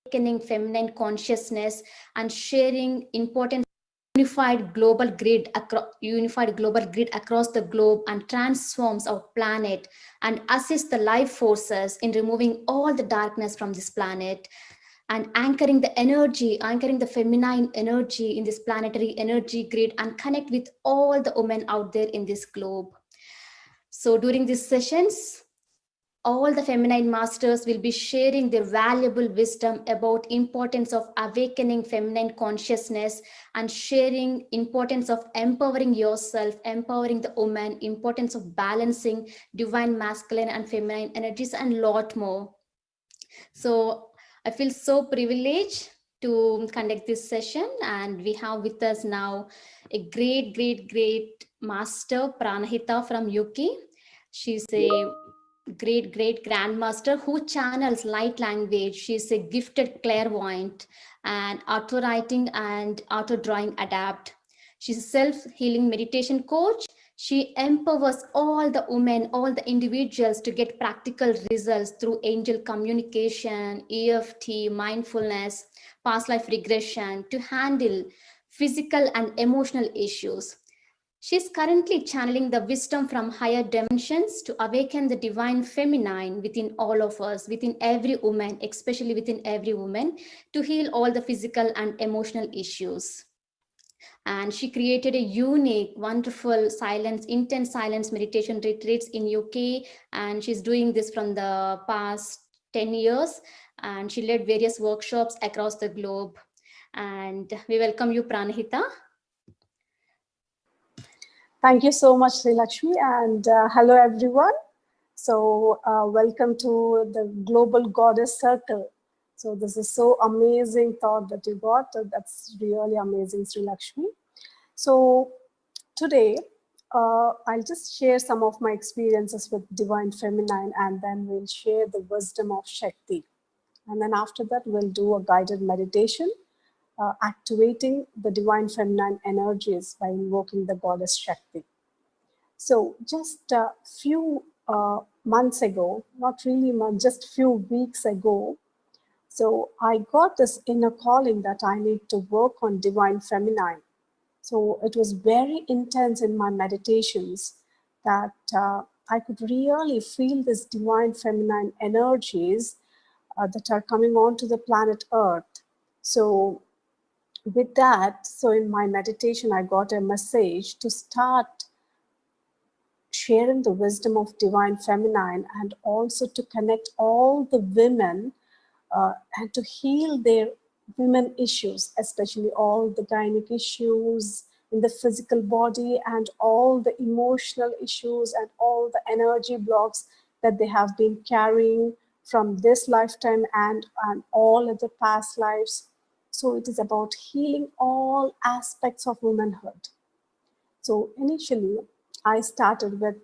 awakening feminine consciousness and sharing important unified global grid across the globe and transforms our planet and assists the life forces in removing all the darkness from this planet and anchoring the feminine energy in this planetary energy grid and connect with all the women out there in this globe. So during these sessions, all the feminine masters will be sharing their valuable wisdom about importance of awakening feminine consciousness and sharing importance of empowering yourself, empowering the woman, importance of balancing divine masculine and feminine energies, and lot more. So I feel so privileged to conduct this session, and we have with us now a great master, Pranahitha from UK. She's a great grandmaster who channels light language. She's a gifted clairvoyant and auto writing and auto drawing adapt. She's a self-healing meditation coach. She empowers all the women, all the individuals to get practical results through angel communication, EFT, mindfulness, past life regression to handle physical and emotional issues. She's currently channeling the wisdom from higher dimensions to awaken the divine feminine within all of us, within every woman, especially within every woman, to heal all the physical and emotional issues. And she created a unique, wonderful silence, intense silence meditation retreats in UK. And she's doing this from the past 10 years. And she led various workshops across the globe. And we welcome you, Pranahitha. Thank you so much, Sri Lakshmi, and hello everyone. So welcome to the Global Goddess Circle. So this is so amazing thought that you got. That's really amazing, Sri Lakshmi. So today, I'll just share some of my experiences with Divine Feminine, and then we'll share the wisdom of Shakthi. And then after that, we'll do a guided meditation, activating the Divine Feminine energies by invoking the Goddess Shakti. So just a few months ago, not really months, just few weeks ago, so I got this inner calling that I need to work on Divine Feminine. So it was very intense in my meditations that I could really feel this Divine Feminine energies that are coming onto the planet Earth. So with that, so in my meditation, I got a message to start sharing the wisdom of Divine Feminine and also to connect all the women and to heal their women issues, especially all the gynec issues in the physical body and all the emotional issues and all the energy blocks that they have been carrying from this lifetime and all of the past lives. So it is about healing all aspects of womanhood. So initially, I started with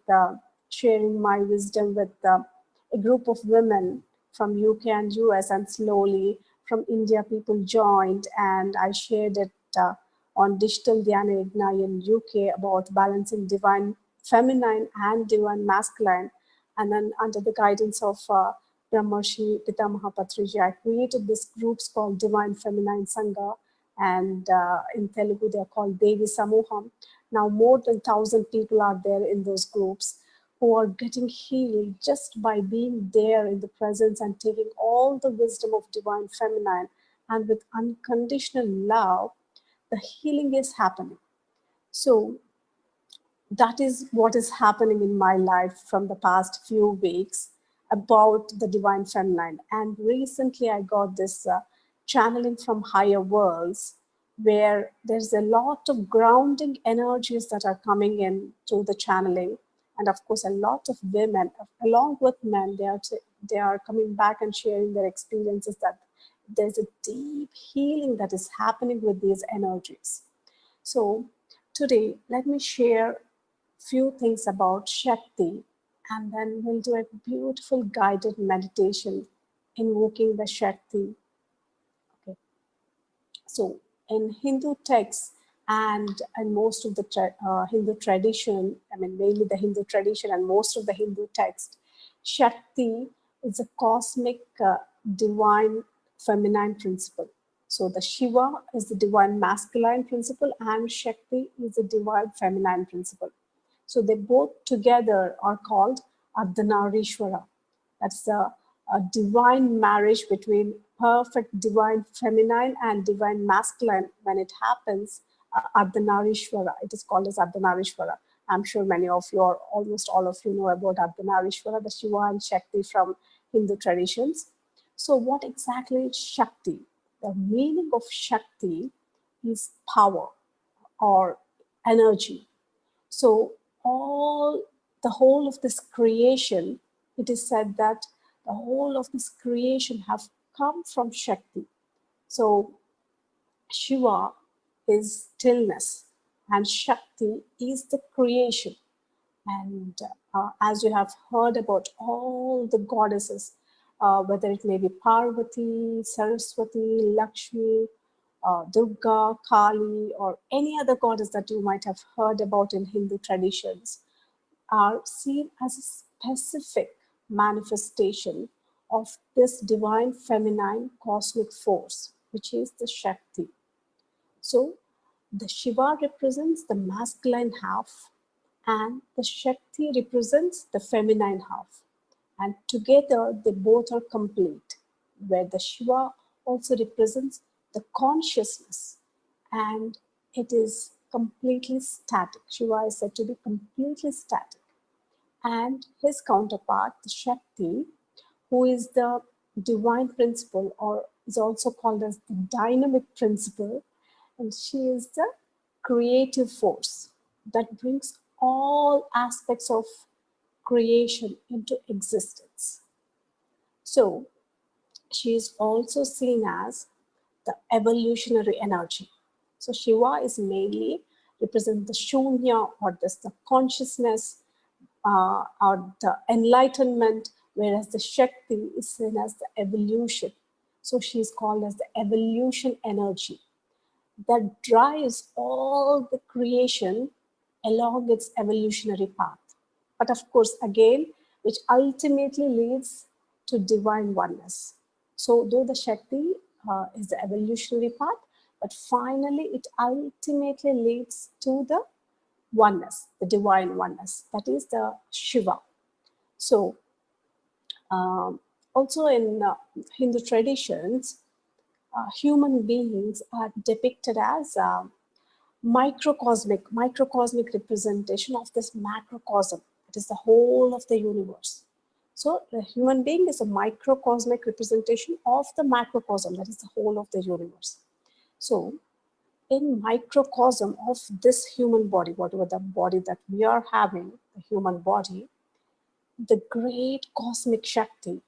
sharing my wisdom with a group of women from UK and US, and slowly from India, people joined, and I shared it on Digital Dhyana Yajna in UK about balancing divine feminine and divine masculine. And then under the guidance of Brahmarshi Pitamaha Patriji, I created this groups called Divine Feminine Sangha, and in Telugu they are called Devi Samuham. Now more than 1,000 people are there in those groups who are getting healed just by being there in the presence and taking all the wisdom of Divine Feminine, and with unconditional love, the healing is happening. So that is what is happening in my life from the past few weeks about the Divine Feminine. And recently I got this channeling from higher worlds, where there's a lot of grounding energies that are coming in through the channeling. And of course, a lot of women, along with men, they are coming back and sharing their experiences that there's a deep healing that is happening with these energies. So today, let me share few things about Shakti, and then we'll do a beautiful guided meditation invoking the Shakti. Okay. So in Hindu texts and most of the Hindu tradition, I mean mainly the Hindu tradition and most of the Hindu text, Shakti is a cosmic divine feminine principle. So the Shiva is the divine masculine principle and Shakti is the divine feminine principle. So they both together are called Ardhanarishwara. That's a divine marriage between perfect divine feminine and divine masculine. When it happens, Ardhanarishwara, it is called as Ardhanarishwara. I'm sure many of you, or almost all of you, know about Ardhanarishwara, the Shiva and Shakti from Hindu traditions. So, what exactly is Shakti? The meaning of Shakti is power or energy. So the whole of this creation, it is said that the whole of this creation have come from Shakti. So Shiva is stillness and Shakti is the creation. And as you have heard about all the goddesses, whether it may be Parvati, Saraswati, Lakshmi, Durga, Kali, or any other goddess that you might have heard about in Hindu traditions, are seen as a specific manifestation of this divine feminine cosmic force, which is the Shakti. So the Shiva represents the masculine half and the Shakti represents the feminine half. And together they both are complete, where the Shiva also represents the consciousness and it is completely static. Shiva is said to be completely static. And his counterpart, the Shakti, who is the divine principle or is also called as the dynamic principle, and she is the creative force that brings all aspects of creation into existence. So she is also seen as the evolutionary energy. So Shiva is mainly represent the shunya or the consciousness or the enlightenment, whereas the Shakti is seen as the evolution. So she is called as the evolution energy that drives all the creation along its evolutionary path. But of course, again, which ultimately leads to divine oneness. So, though the Shakti is the evolutionary path, but finally it ultimately leads to the oneness, the divine oneness, that is the Shiva. So, also in Hindu traditions, human beings are depicted as microcosmic representation of this macrocosm. It is the whole of the universe. So the human being is a microcosmic representation of the macrocosm, that is the whole of the universe. So in microcosm of this human body, whatever the body that we are having, the human body, the great cosmic Shakti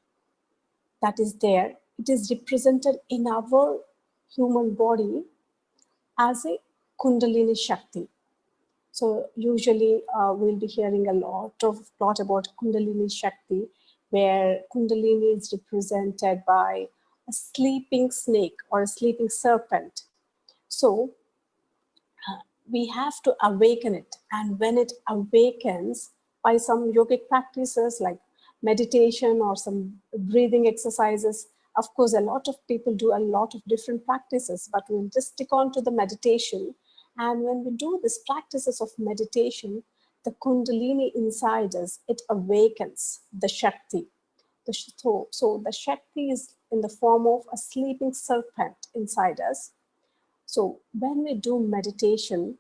that is there, it is represented in our human body as a Kundalini Shakti. So usually we'll be hearing a lot about Kundalini Shakti, where Kundalini is represented by a sleeping snake or a sleeping serpent. So we have to awaken it, and when it awakens by some yogic practices like meditation or some breathing exercises, of course a lot of people do a lot of different practices, but we'll just stick on to the meditation. And when we do these practices of meditation, the Kundalini inside us, it awakens the Shakti. So the Shakti is in the form of a sleeping serpent inside us. So when we do meditation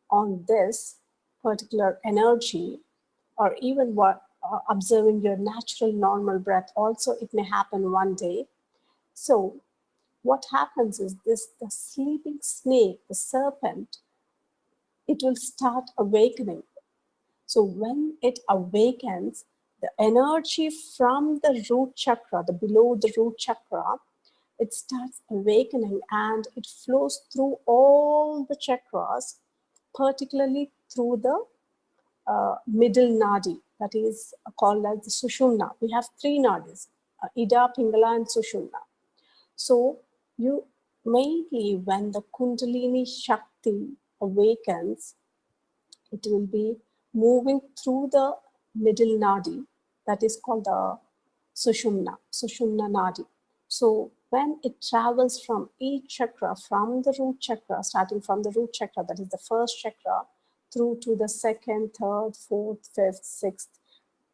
on this particular energy, or even observing your natural normal breath, also it may happen one day. So what happens is this: the sleeping snake, the serpent, it will start awakening. So when it awakens, the energy from the root chakra, the below the root chakra, it starts awakening and it flows through all the chakras, particularly through the middle nadi, that is called as the Sushumna. We have three nadis, Ida, Pingala, and Sushumna. So you mainly, when the Kundalini Shakti awakens, it will be moving through the middle nadi, that is called the Sushumna Nadi. So when it travels from each chakra, from the root chakra, starting from the root chakra, that is the first chakra, through to the second, third, fourth, fifth, sixth,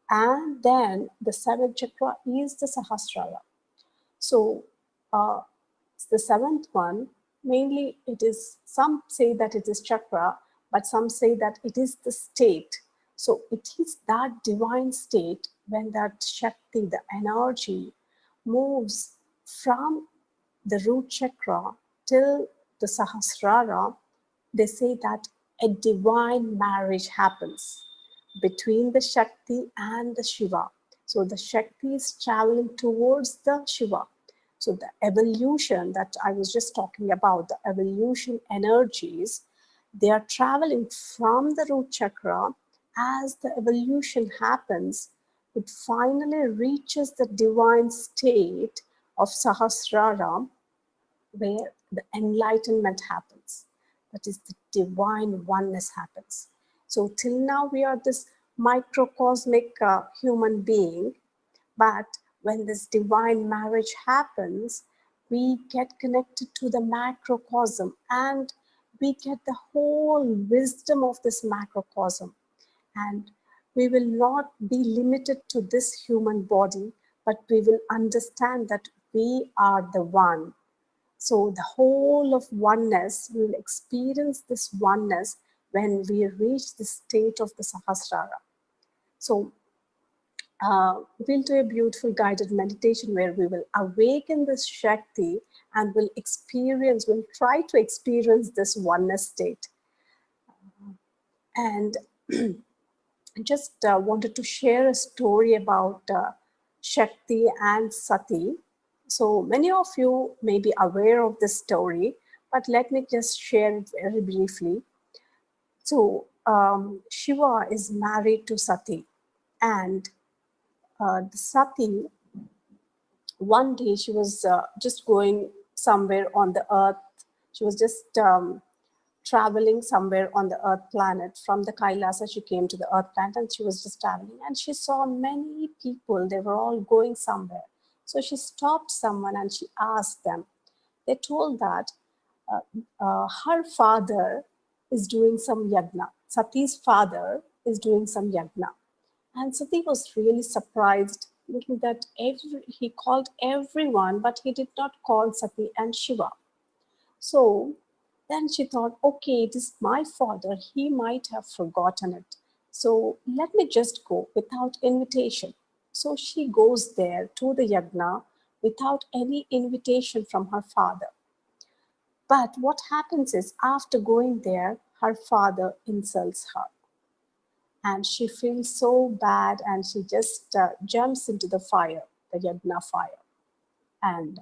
and then the seventh chakra is the Sahasrara. So uh, the seventh one, mainly it is, some say that it is chakra, but some say that it is the state. So it is that divine state when that Shakti, the energy, moves from the root chakra till the Sahasrara. They say that a divine marriage happens between the Shakti and the Shiva. So the Shakti is traveling towards the Shiva. So the evolution that I was just talking about, the evolution energies, they are traveling from the root chakra. As the evolution happens, it finally reaches the divine state of Sahasrara, where the enlightenment happens. That is, the divine oneness happens. So till now we are this microcosmic human being, but when this divine marriage happens, we get connected to the macrocosm and we get the whole wisdom of this macrocosm. And we will not be limited to this human body, but we will understand that we are the one. So the whole of oneness, we will experience this oneness when we reach the state of the Sahasrara. So we'll do a beautiful guided meditation where we will awaken this Shakti and we'll try to experience this oneness state. And I just wanted to share a story about Shakti and Sati. So many of you may be aware of this story, but let me just share it very briefly. So Shiva is married to Sati, and the Sati, one day she was just going somewhere on the earth. She was just traveling somewhere on the earth planet. From the Kailasa, she came to the earth planet and she was just traveling. And she saw many people, they were all going somewhere. So she stopped someone and she asked them. They told that her father is doing some yagna. Sati's father is doing some yagna. And Sati was really surprised, looking that he called everyone, but he did not call Sati and Shiva. So then she thought, okay, it is my father. He might have forgotten it. So let me just go without invitation. So she goes there to the yagna without any invitation from her father. But what happens is, after going there, her father insults her. And she feels so bad and she just jumps into the fire, the yagna fire. And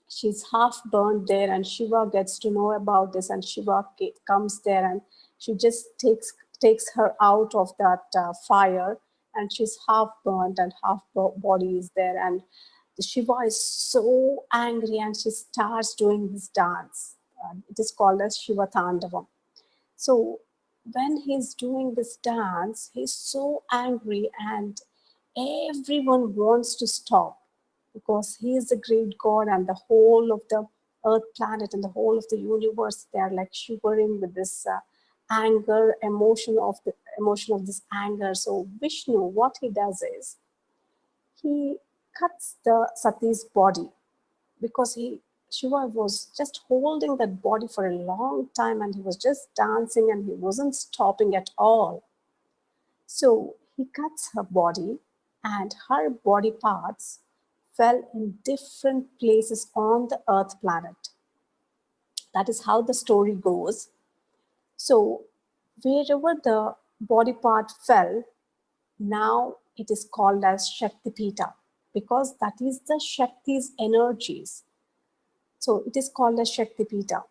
she's half burned there, and Shiva gets to know about this, and Shiva comes there and she just takes her out of that fire, and she's half burned and half body is there, and the Shiva is so angry and she starts doing this dance. It is called as Shiva Tandavam. So when he's doing this dance, he's so angry and everyone wants to stop, because he is a great God and the whole of the earth planet and the whole of the universe, they are like shivering with this anger, emotion of this anger. So Vishnu, what he does is, he cuts the Sati's body, because Shiva was just holding that body for a long time and he was just dancing and he wasn't stopping at all. So he cuts her body and her body parts fell in different places on the earth planet. That is how the story goes. So wherever the body part fell, now it is called as Shakti Peeta, because that is the Shakti's energies. So it is called as Shakti Peeta.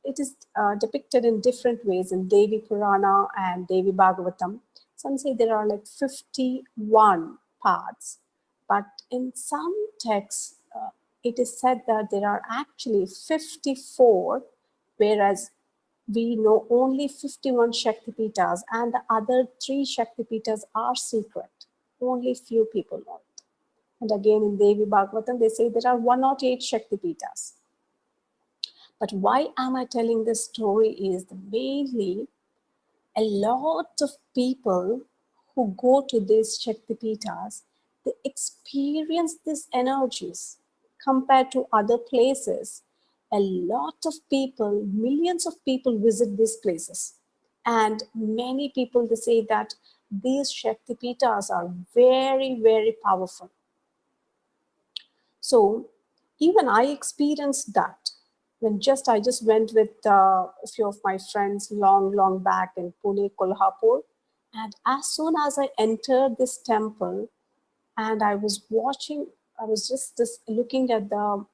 It is depicted in different ways in Devi Purana and Devi Bhagavatam. Some say there are like 51 parts, but in some texts, it is said that there are actually 54, whereas we know only 51 Shakti Peetas, and the other 3 Shakti Peetas are secret. Only few people know it. And again in Devi Bhagavatam, they say there are 108 Shakti Peetas. But why am I telling this story is mainly a lot of people who go to these Shakti Peetas, they experience these energies compared to other places. A lot of people, millions of people visit these places. And many people, they say that these Shakti Peetas are very, very powerful. So even I experienced that when I just went with a few of my friends long back in Pune, Kolhapur. And as soon as I entered this temple and I was watching, I was just looking at the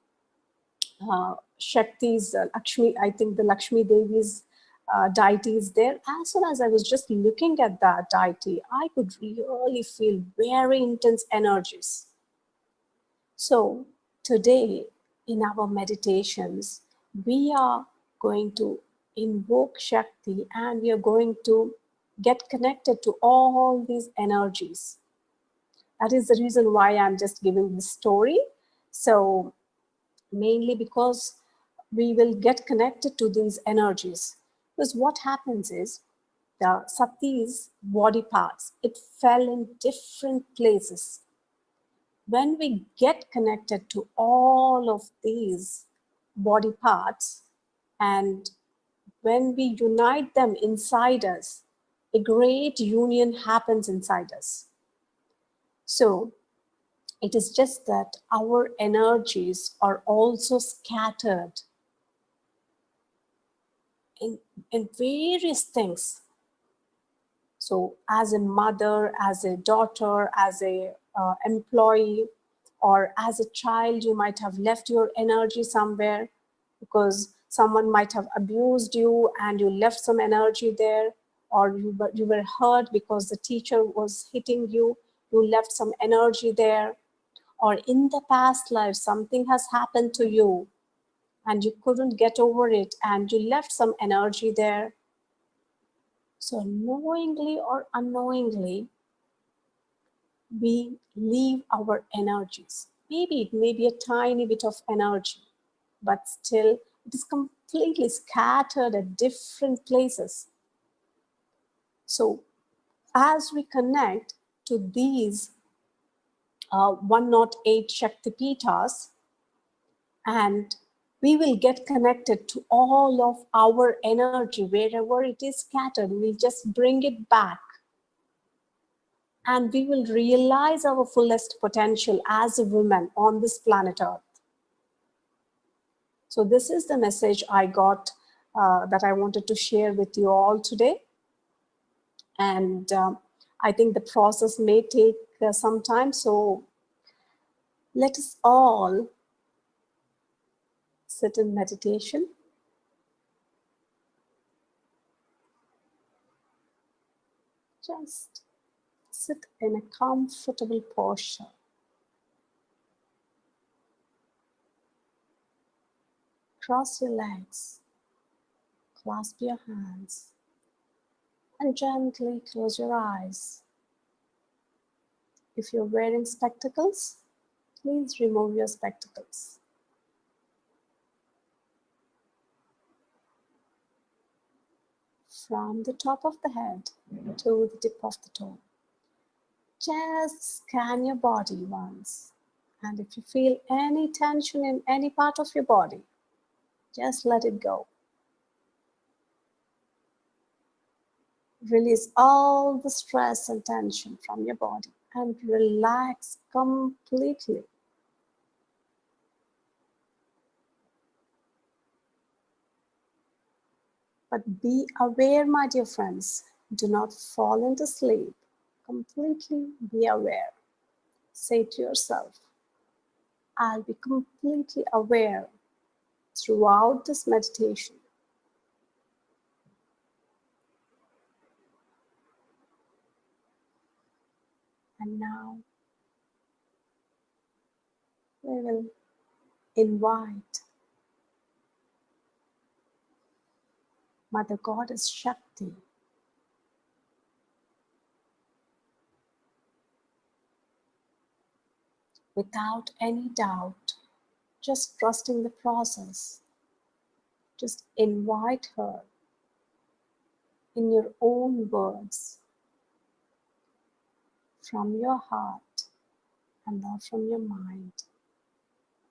Shakti's, Lakshmi, I think the Lakshmi Devi's deities there. As soon as I was just looking at that deity, I could really feel very intense energies. So today in our meditations, we are going to invoke Shakti and we are going to get connected to all these energies. That is the reason why I'm just giving this story. So mainly because we will get connected to these energies. Because what happens is the Shakti's body parts, it fell in different places. When we get connected to all of these body parts and when we unite them inside us, a great union happens inside us. So it is just that our energies are also scattered in various things. So as a mother, as a daughter, as a employee, or as a child, you might have left your energy somewhere because someone might have abused you and you left some energy there, or you were hurt because the teacher was hitting you, you left some energy there, or in the past life, something has happened to you and you couldn't get over it and you left some energy there. So knowingly or unknowingly, we leave our energies. Maybe it may be a tiny bit of energy, but still it is completely scattered at different places. So as we connect to these 108 Shakti Peetas, and we will get connected to all of our energy wherever it is scattered, we'll just bring it back and we will realize our fullest potential as a woman on this planet Earth. So this is the message I got that I wanted to share with you all today. And I think the process may take some time. So let us all sit in meditation. Just sit in a comfortable posture. Cross your legs, clasp your hands, and gently close your eyes. If you're wearing spectacles, please remove your spectacles. From the top of the head to the tip of the toe, just scan your body once. And if you feel any tension in any part of your body, just let it go. Release all the stress and tension from your body and relax completely. But be aware, my dear friends, do not fall into sleep. Completely be aware. Say to yourself, I'll be completely aware throughout this meditation. And now we will invite Mother Goddess Shakti without any doubt, just trusting the process. Just invite her in your own words, from your heart and not from your mind.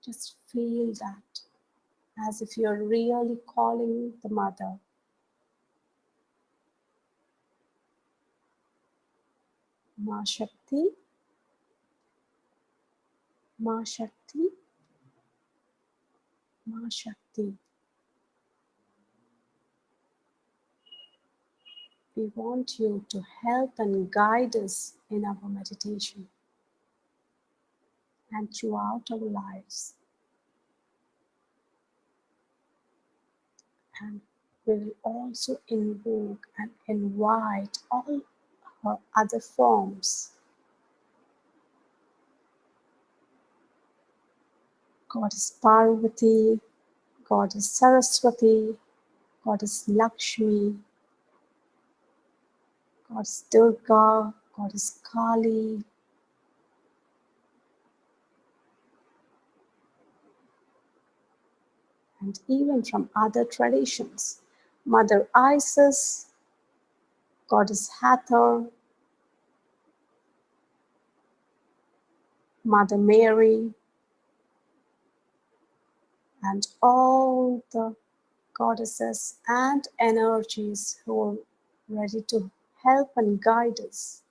Just feel that as if you're really calling the mother. Ma Shakti, Ma Shakti, Ma Shakti. We want you to help and guide us in our meditation and throughout our lives. And we will also invoke and invite all her other forms. Goddess Parvati, Goddess Saraswati, Goddess Lakshmi, Goddess Durga, Goddess Kali, and even from other traditions, Mother Isis, Goddess Hathor, Mother Mary, and all the goddesses and energies who are ready to help and guide us.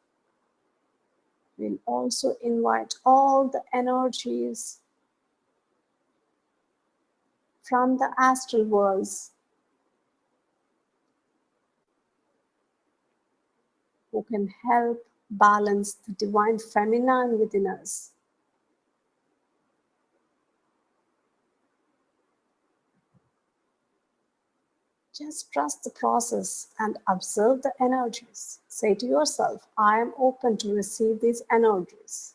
We'll also invite all the energies from the astral worlds who can help balance the divine feminine within us. Just trust the process and observe the energies. Say to yourself, I am open to receive these energies.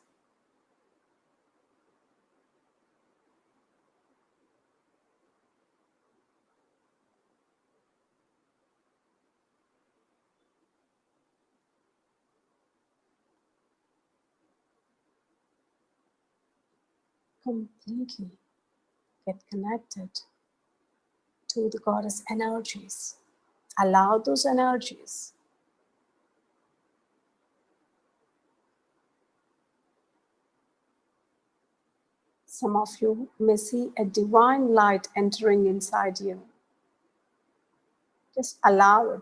Completely get connected to the goddess energies. Allow those energies. Some of you may see a divine light entering inside you. Just allow it.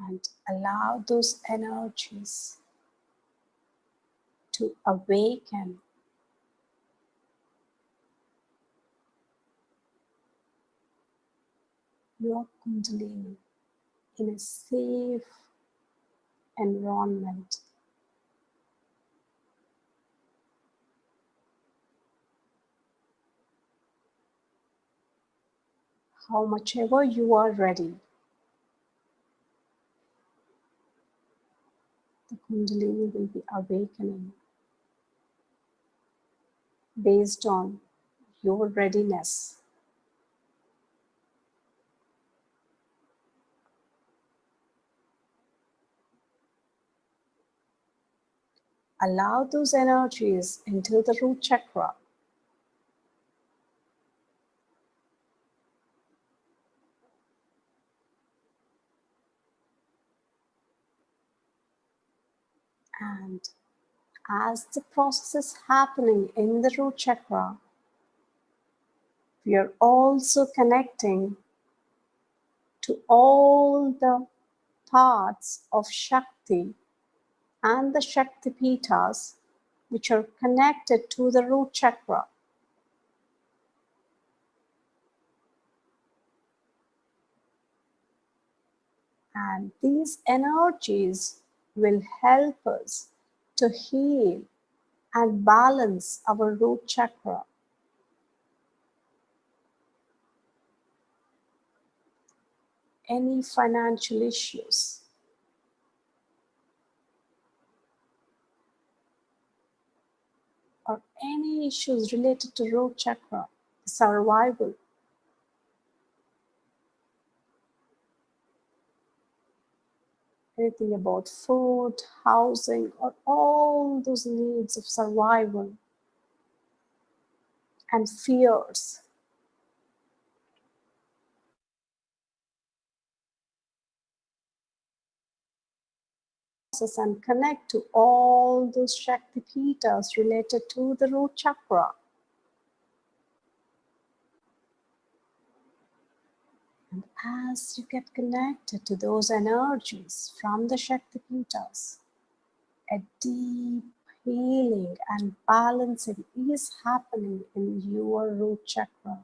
And allow those energies to awaken your Kundalini in a safe environment. How much ever you are ready, the Kundalini will be awakening based on your readiness. Allow those energies into the root chakra. And as the process is happening in the root chakra, we are also connecting to all the parts of Shakti and the Shakti Peetas which are connected to the root chakra. And these energies will help us to heal and balance our root chakra. Any financial issues, or any issues related to root chakra, survival, anything about food, housing, or all those needs of survival and fears. And connect to all those Shakti Peetas related to the root chakra. And as you get connected to those energies from the Shakti Peetas, a deep healing and balancing is happening in your root chakra.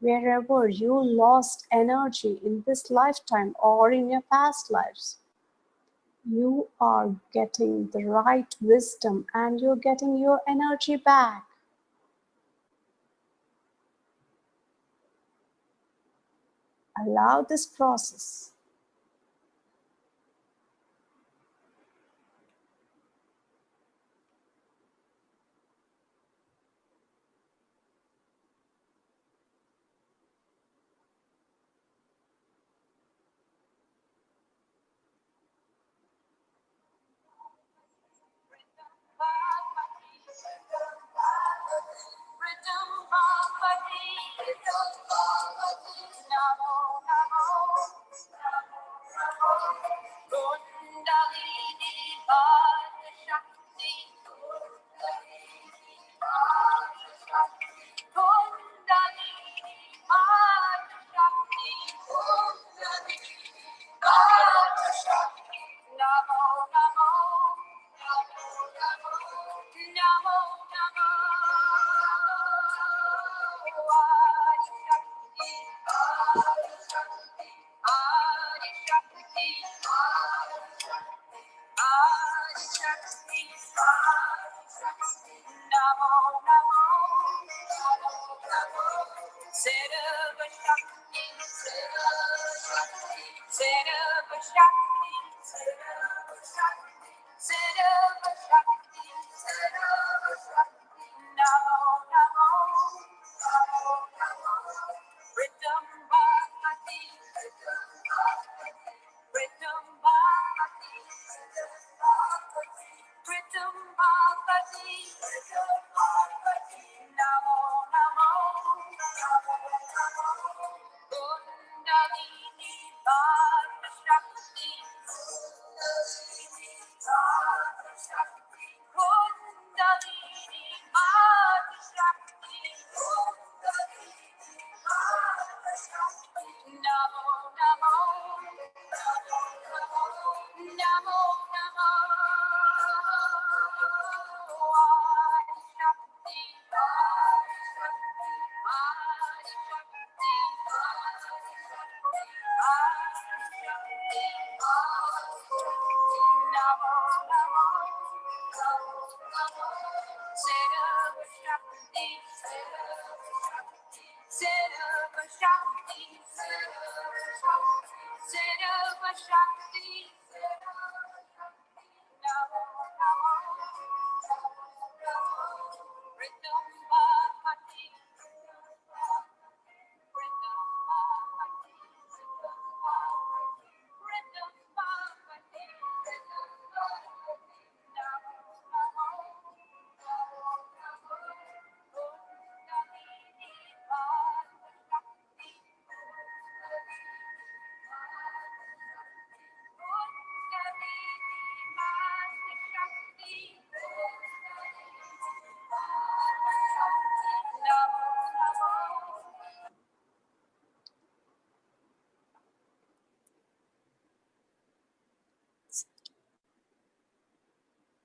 Wherever you lost energy in this lifetime or in your past lives, you are getting the right wisdom and you're getting your energy back. Allow this process.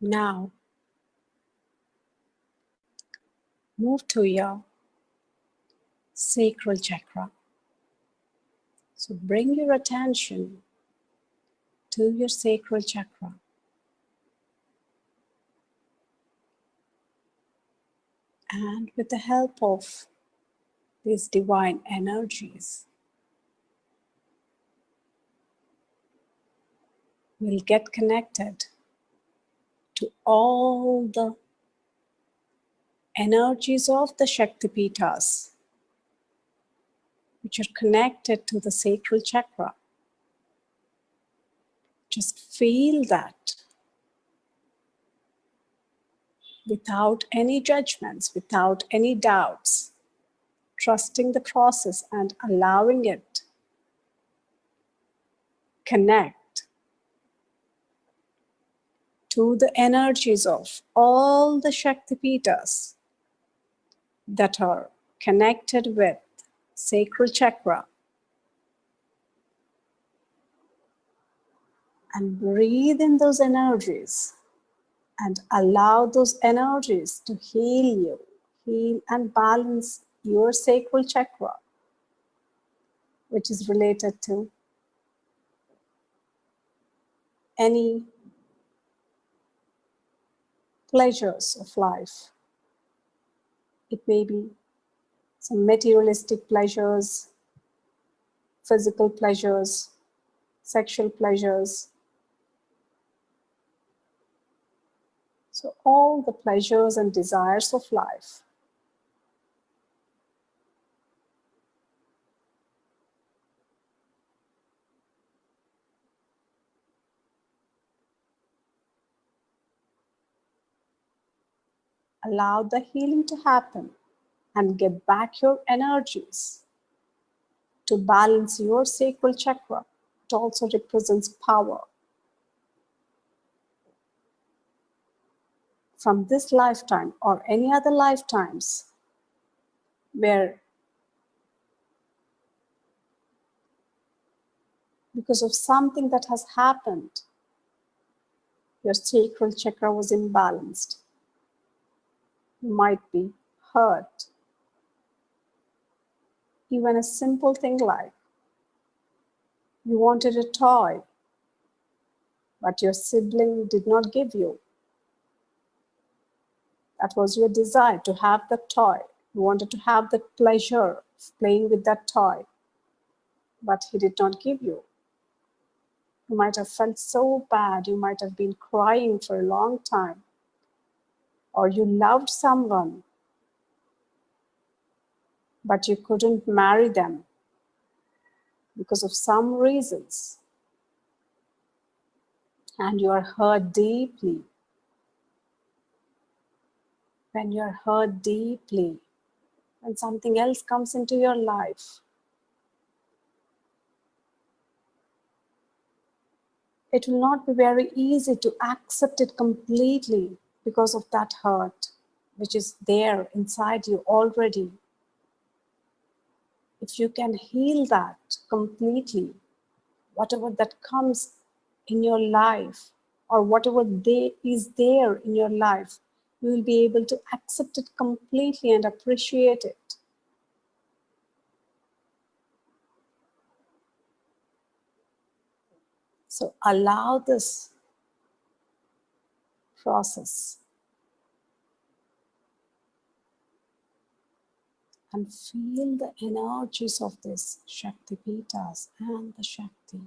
Now, move to your sacral chakra. So bring your attention to your sacral chakra. And with the help of these divine energies, we'll get connected to all the energies of the Shakti Peetas, which are connected to the sacral chakra. Just feel that without any judgments, without any doubts, trusting the process and allowing it connect to the energies of all the Shakti Peetas that are connected with sacral chakra, and breathe in those energies and allow those energies to heal you, heal and balance your sacral chakra, which is related to any pleasures of life. It may be some materialistic pleasures, physical pleasures, sexual pleasures. So all the pleasures and desires of life. Allow the healing to happen and get back your energies to balance your sacral chakra. It also represents power. From this lifetime or any other lifetimes where because of something that has happened, your sacral chakra was imbalanced. You might be hurt. Even a simple thing like you wanted a toy, but your sibling did not give you. That was your desire to have the toy. You wanted to have the pleasure of playing with that toy, but he did not give you. You might have felt so bad. You might have been crying for a long time. Or you loved someone, but you couldn't marry them because of some reasons. And you are hurt deeply. When you're hurt deeply, when something else comes into your life, it will not be very easy to accept it completely because of that hurt, which is there inside you already. If you can heal that completely, whatever that comes in your life or whatever is there in your life, you will be able to accept it completely and appreciate it. So allow this process and feel the energies of this Shakti Peetas and the Shakti.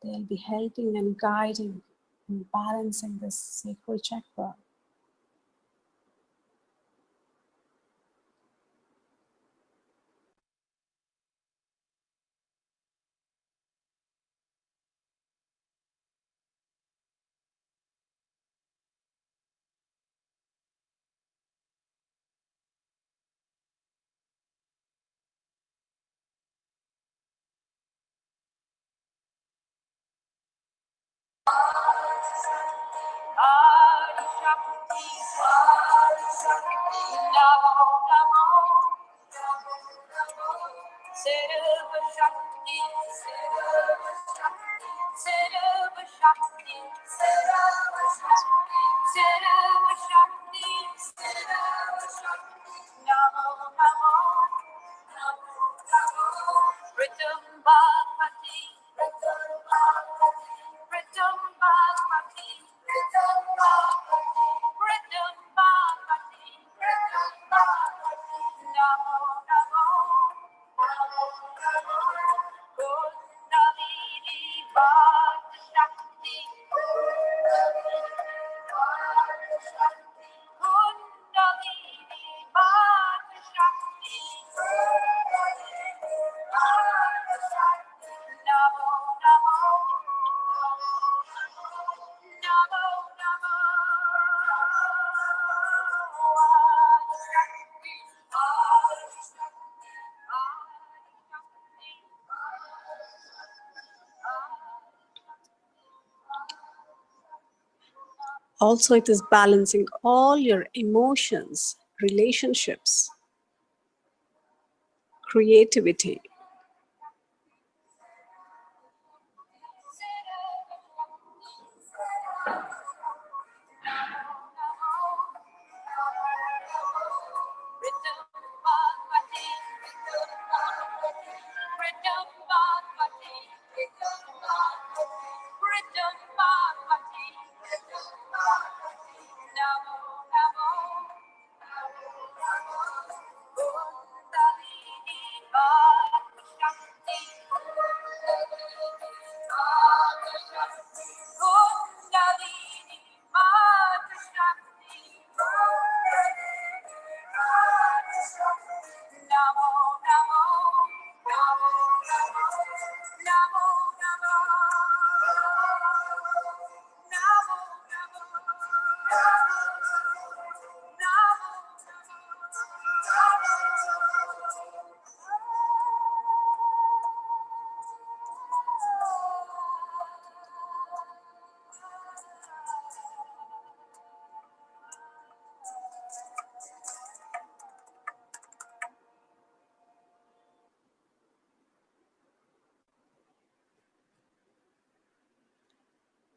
They'll be helping and guiding and balancing this sacral chakra. Also, it is balancing all your emotions, relationships, creativity.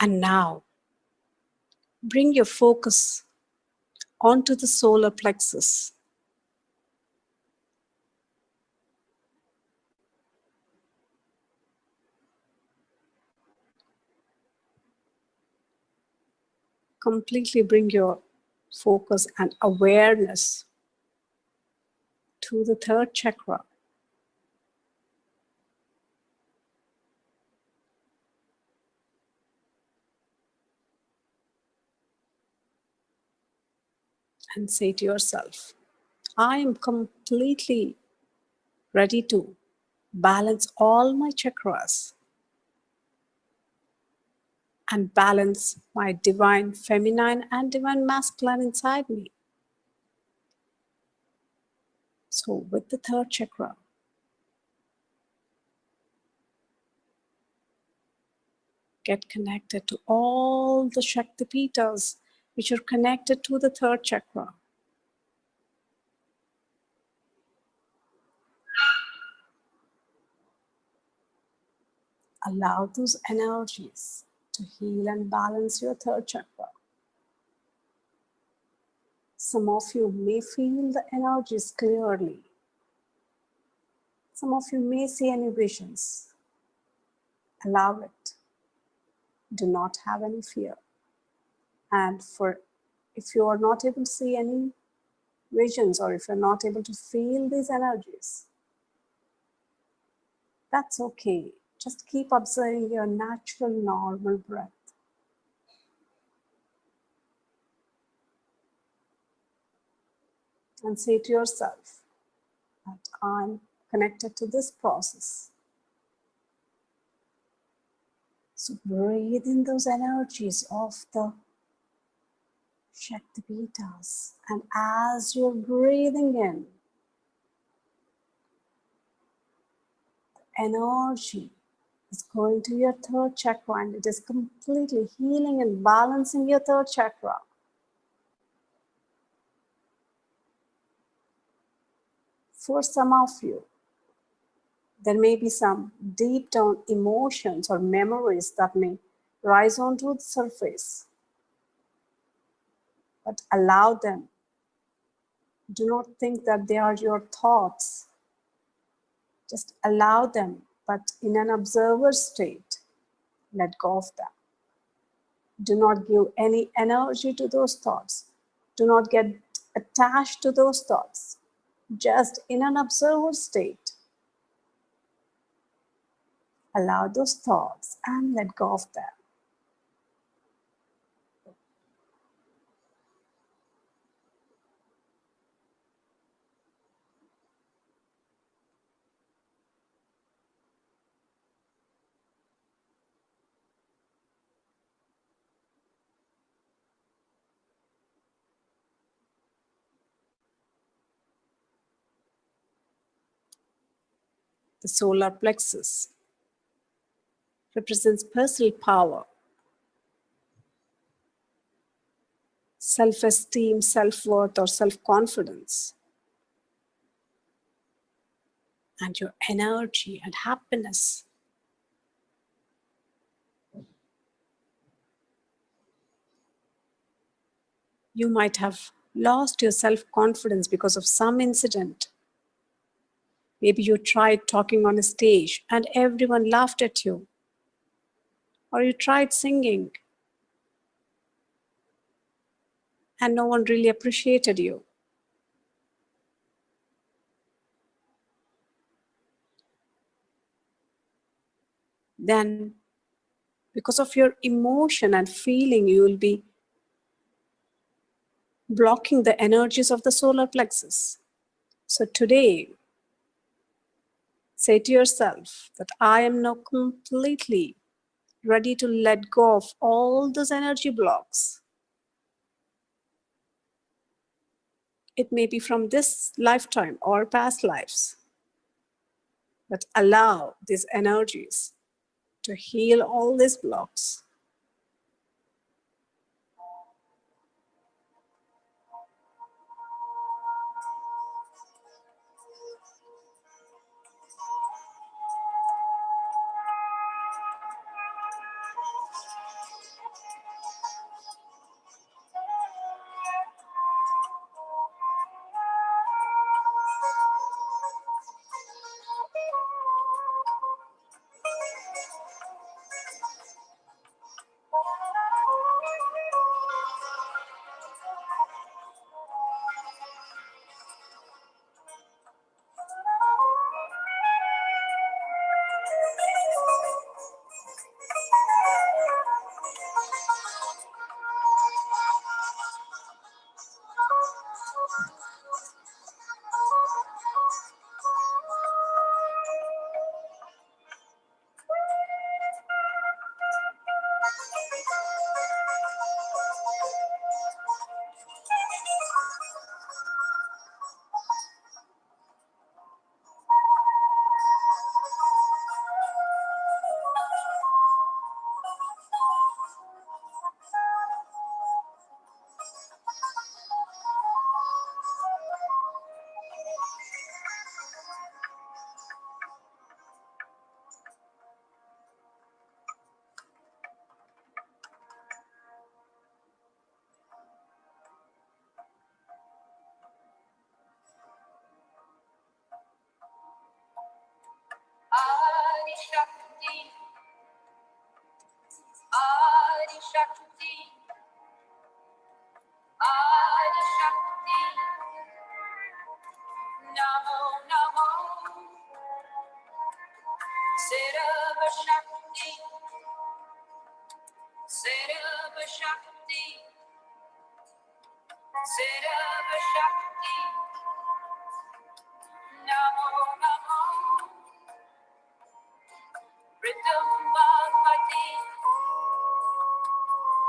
And now, bring your focus onto the solar plexus. Completely bring your focus and awareness to the third chakra. And say to yourself, I am completely ready to balance all my chakras and balance my divine feminine and divine masculine inside me. So, with the third chakra, get connected to all the Shakthi Peetas which are connected to the third chakra. Allow those energies to heal and balance your third chakra. Some of you may feel the energies clearly. Some of you may see any visions. Allow it. Do not have any fear. And if you are not able to see any visions, or if you're not able to feel these energies, that's okay. Just keep observing your natural, normal breath. And say to yourself that I'm connected to this process. So breathe in those energies of the Shakthi Peetas. And as you're breathing in, energy is going to your third chakra, and it is completely healing and balancing your third chakra. For some of you, there may be some deep down emotions or memories that may rise onto the surface, but allow them. Do not think that they are your thoughts. Just allow them, but in an observer state, let go of them. Do not give any energy to those thoughts. Do not get attached to those thoughts. Just in an observer state, allow those thoughts and let go of them. The solar plexus represents personal power, self-esteem, self-worth, or self-confidence, and your energy and happiness. You might have lost your self-confidence because of some incident. Maybe you tried talking on a stage and everyone laughed at you. Or you tried singing and no one really appreciated you. Then, because of your emotion and feeling, you will be blocking the energies of the solar plexus. So today, say to yourself that I am now completely ready to let go of all those energy blocks. It may be from this lifetime or past lives, but allow these energies to heal all these blocks. Adi Shakti, Adi Shakti, Adi Shakti, Namo Namo, Sirava Shakti, Sirava Shakti, Sirava Shakti, Namo Namo, Rhythm Bhagavati,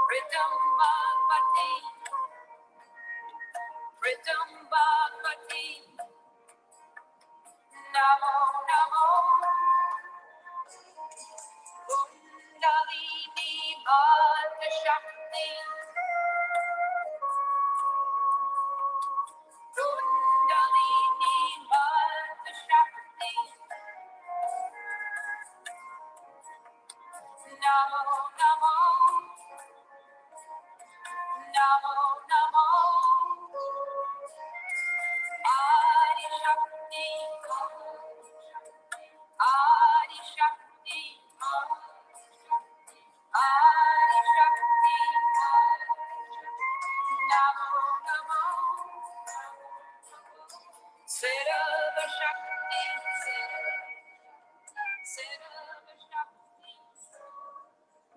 Rhythm Bhagavati, Rhythm Bhagavati, Namo Namo, Kundalini Bhagavati Shakti, Kundalini Bhagavati Shakti, Namo Namo, Namo Namo, Adi Shakti,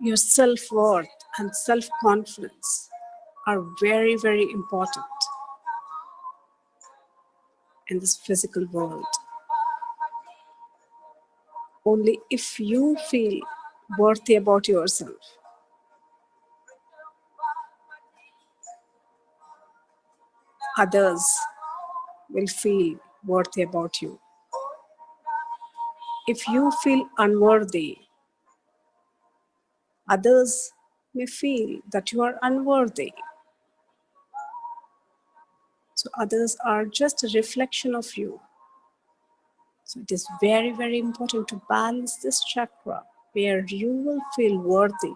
Your self-worth and self-confidence are very, very important in this physical world. Only if you feel worthy about yourself, others will feel worthy about you. If you feel unworthy, others may feel that you are unworthy. So others are just a reflection of you. So it is very, very important to balance this chakra where you will feel worthy.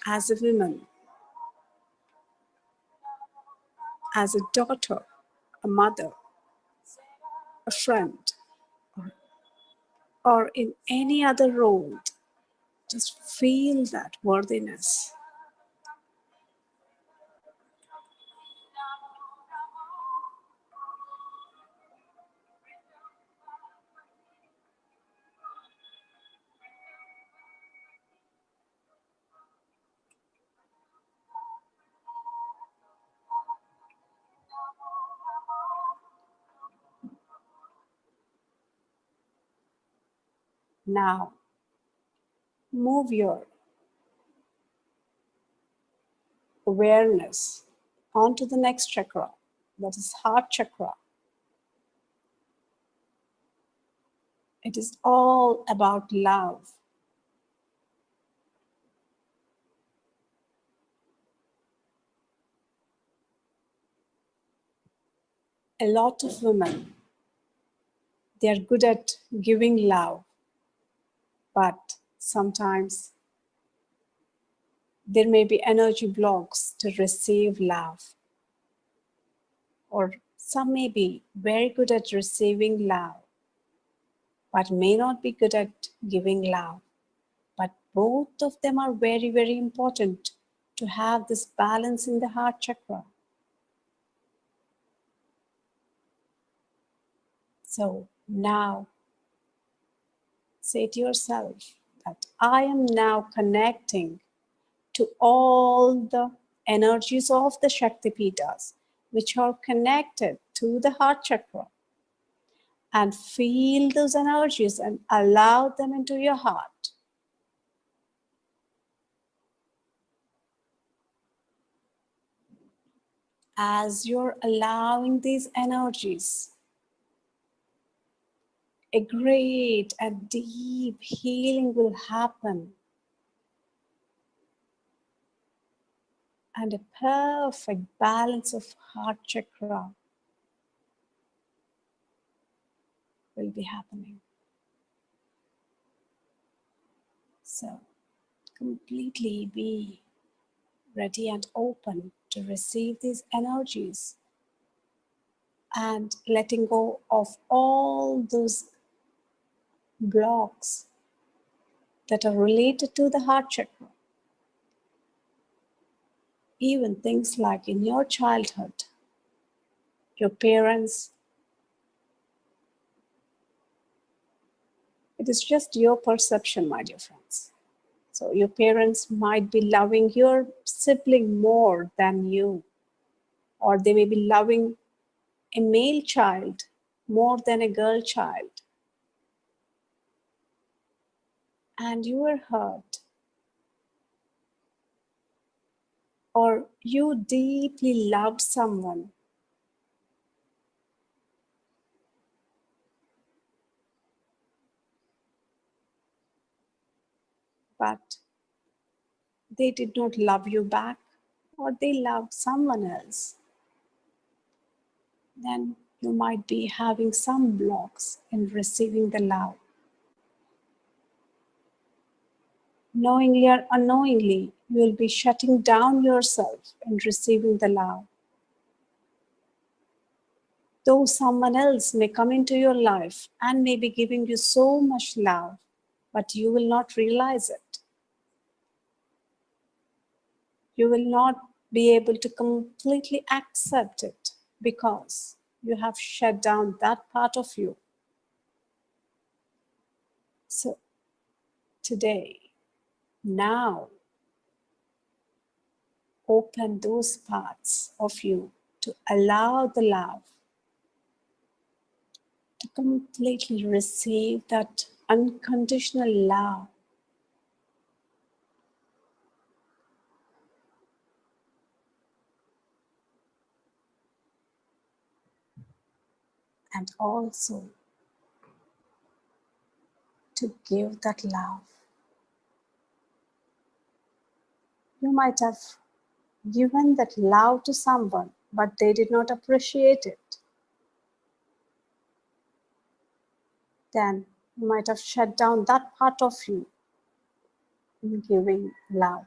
As a woman, as a daughter, a mother, a friend, or in any other role, just feel that worthiness. Now, move your awareness onto the next chakra, that is heart chakra. It is all about love. A lot of women, they are good at giving love, but sometimes there may be energy blocks to receive love, or some may be very good at receiving love, but may not be good at giving love. But both of them are very, very important to have this balance in the heart chakra. So now say to yourself that I am now connecting to all the energies of the Shakti Peetas, which are connected to the heart chakra. And feel those energies and allow them into your heart. As you're allowing these energies, a great and deep healing will happen. And a perfect balance of heart chakra will be happening. So completely be ready and open to receive these energies and letting go of all those blocks that are related to the heart chakra. Even things like in your childhood, your parents, it is just your perception, my dear friends. So your parents might be loving your sibling more than you, or they may be loving a male child more than a girl child. And you were hurt, or you deeply loved someone, but they did not love you back, or they loved someone else. Then you might be having some blocks in receiving the love. Knowingly or unknowingly, you will be shutting down yourself in receiving the love. Though someone else may come into your life and may be giving you so much love, but you will not realize it. You will not be able to completely accept it because you have shut down that part of you. So today, now, open those parts of you to allow the love to completely receive that unconditional love. And also to give that love. You might have given that love to someone, but they did not appreciate it. Then you might have shut down that part of you in giving love.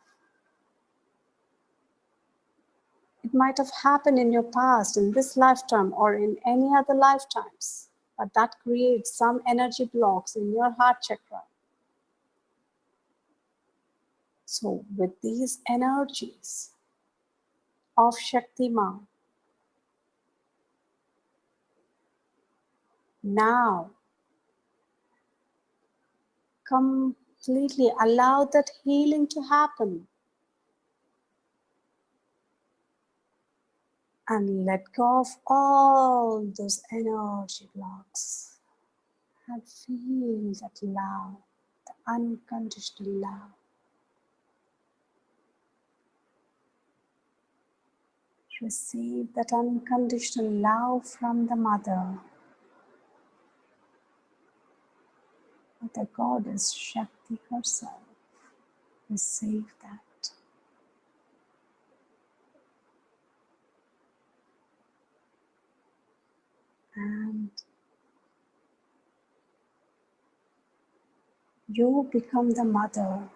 It might have happened in your past, in this lifetime, or in any other lifetimes, but that creates some energy blocks in your heart chakra. So, with these energies of Shakti Ma, now completely allow that healing to happen and let go of all those energy blocks and feel that love, the unconditional love. Receive that unconditional love from the Mother, the Goddess Shakti herself. Receive that. And you become the Mother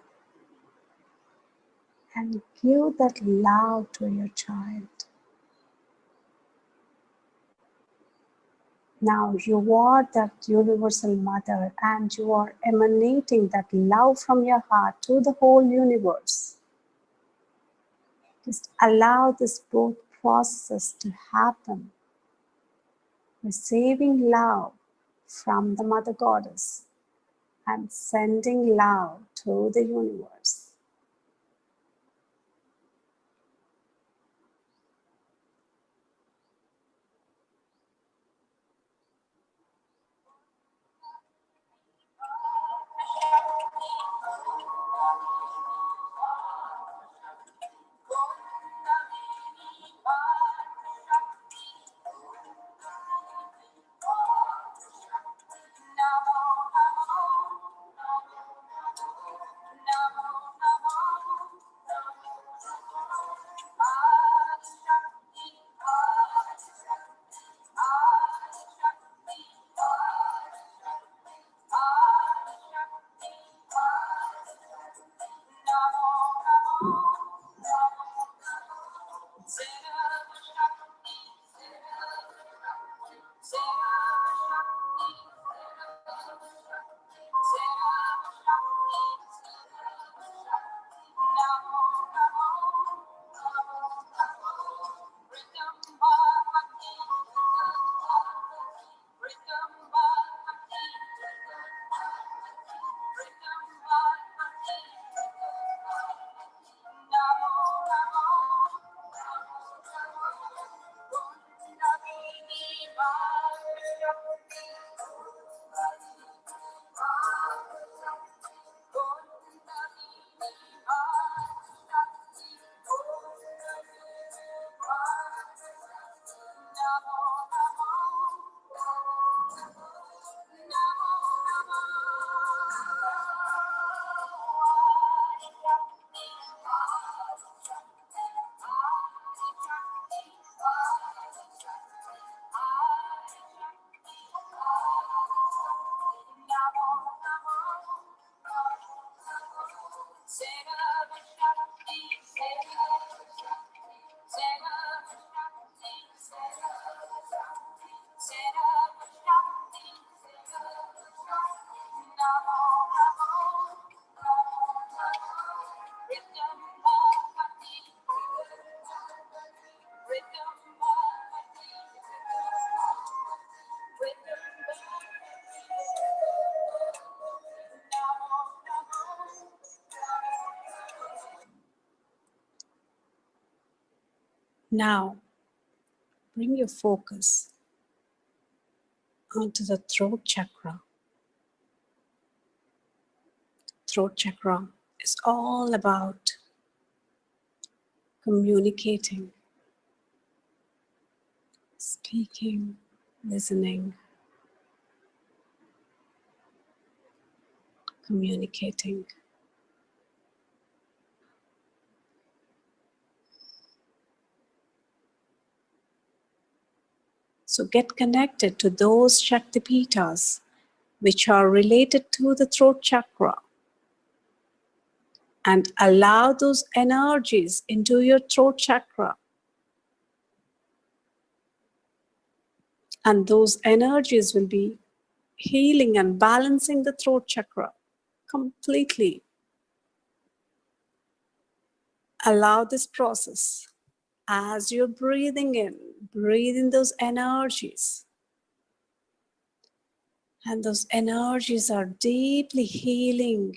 and give that love to your child. Now you are that universal Mother and you are emanating that love from your heart to the whole universe. Just allow this both processes to happen. Receiving love from the Mother Goddess and sending love to the universe. Now, bring your focus onto the throat chakra. Throat chakra is all about communicating, speaking, listening, communicating. So get connected to those Shakti Peetas which are related to the throat chakra and allow those energies into your throat chakra. And those energies will be healing and balancing the throat chakra completely. Allow this process. As you're breathing in, breathe in those energies. And those energies are deeply healing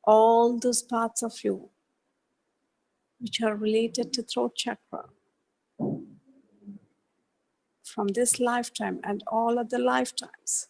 all those parts of you which are related to throat chakra from this lifetime and all other lifetimes.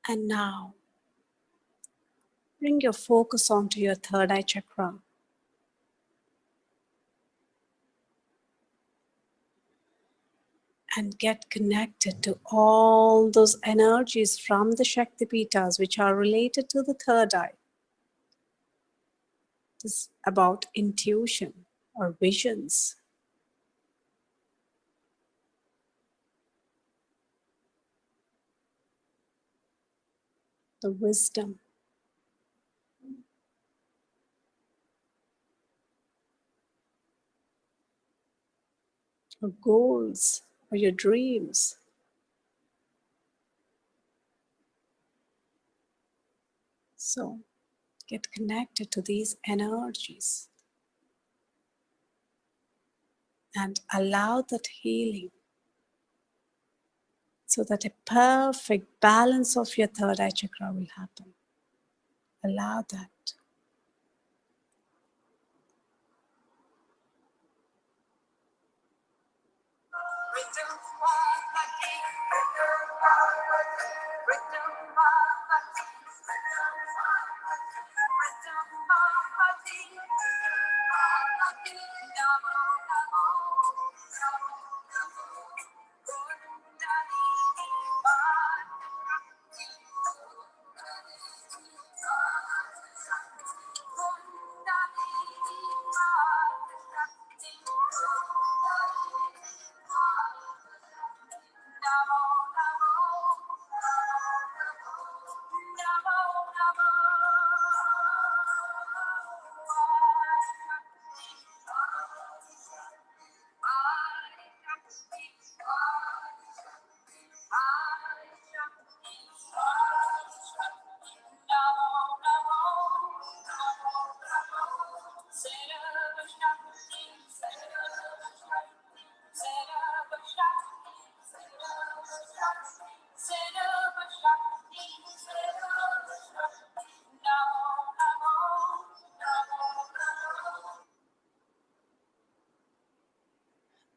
And now, bring your focus onto your third eye chakra. And get connected to all those energies from the Shakti Peetas which are related to the third eye. This is about intuition or visions. The wisdom. Your goals or your dreams. So get connected to these energies and allow that healing so that a perfect balance of your third eye chakra will happen. Allow that.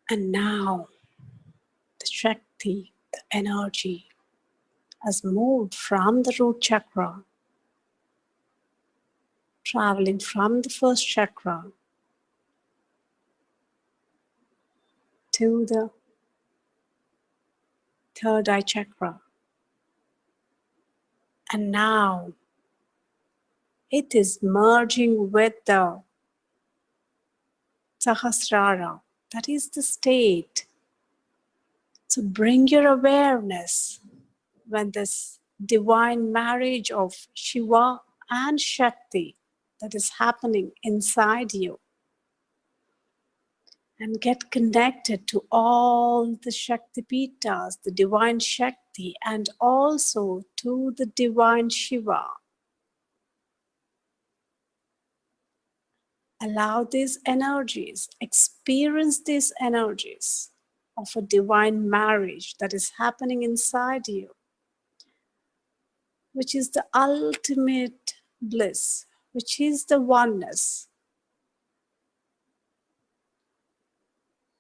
And now the Shakti, the energy, has moved from the root chakra, traveling from the first chakra to the third eye chakra. And now it is merging with the Sahasrara. That is the state. So bring your awareness when this divine marriage of Shiva and Shakti that is happening inside you, and get connected to all the Shakti Peetas, the divine Shakti, and also to the divine Shiva. Allow these energies, experience these energies of a divine marriage that is happening inside you, which is the ultimate bliss, which is the oneness,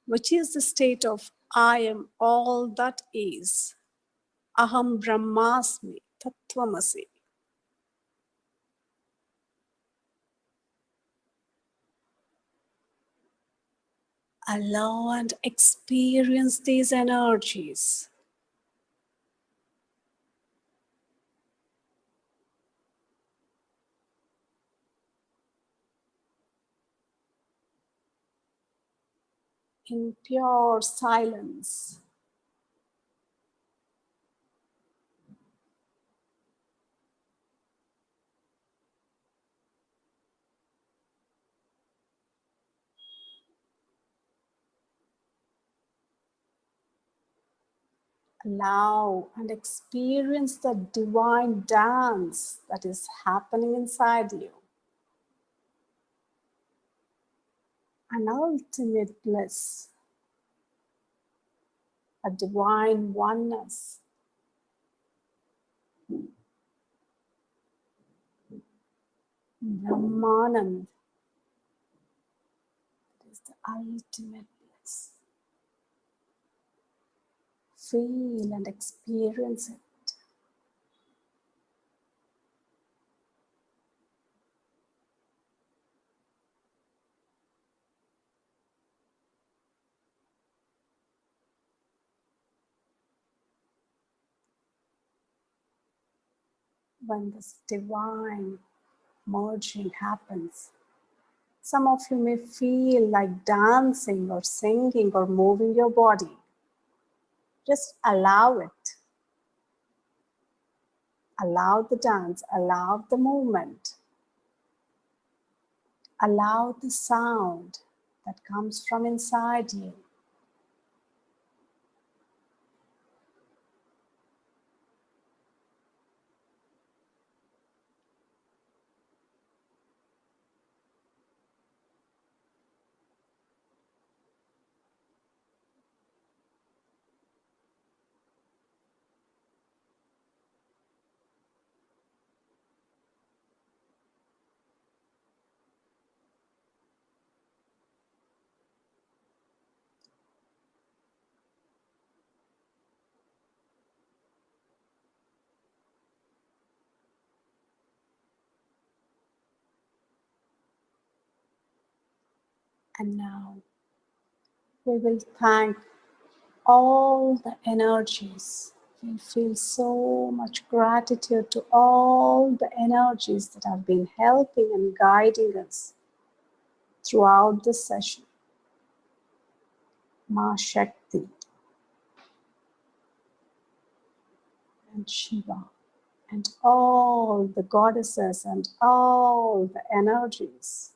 which is the state of I am all that is. Aham Brahmasmi Tattvamasi. Allow and experience these energies. In pure silence. Allow and experience the divine dance that is happening inside you. An ultimate bliss, a divine oneness. Brahmanand is the ultimate bliss. Feel and experience it. When this divine merging happens, some of you may feel like dancing or singing or moving your body. Just allow it. Allow the dance, allow the movement, allow the sound that comes from inside you. And now we will thank all the energies. We feel so much gratitude to all the energies that have been helping and guiding us throughout this session. Ma Shakti and Shiva and all the goddesses and all the energies.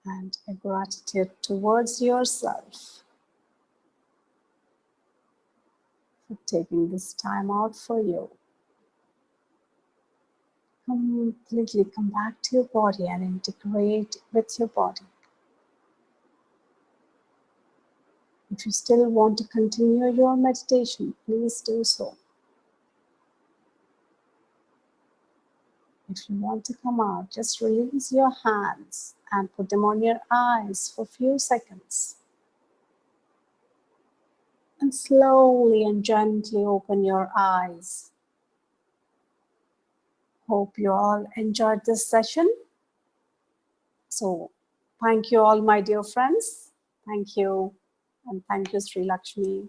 And a gratitude towards yourself for taking this time out for you. Completely come back to your body and integrate with your body. If you still want to continue your meditation, please do so. If you want to come out, just release your hands and put them on your eyes for a few seconds. And slowly and gently open your eyes. Hope you all enjoyed this session. So, thank you all, my dear friends. Thank you. And thank you, Sri Lakshmi.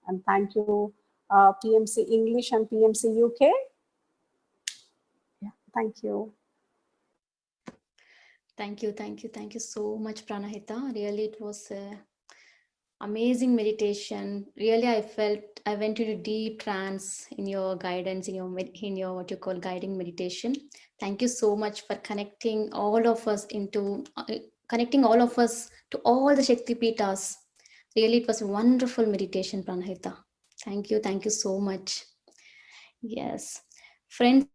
And thank you, PMC English and PMC UK. Yeah, thank you. Thank you so much, Pranahita. Really, it was a amazing meditation. Really, I felt I went into deep trance in your guidance, in your what you call guiding meditation. Thank you so much for connecting all of us to all the Shakti Peetas. Really, it was a wonderful meditation, Pranahita. Thank you so much. Yes, friends.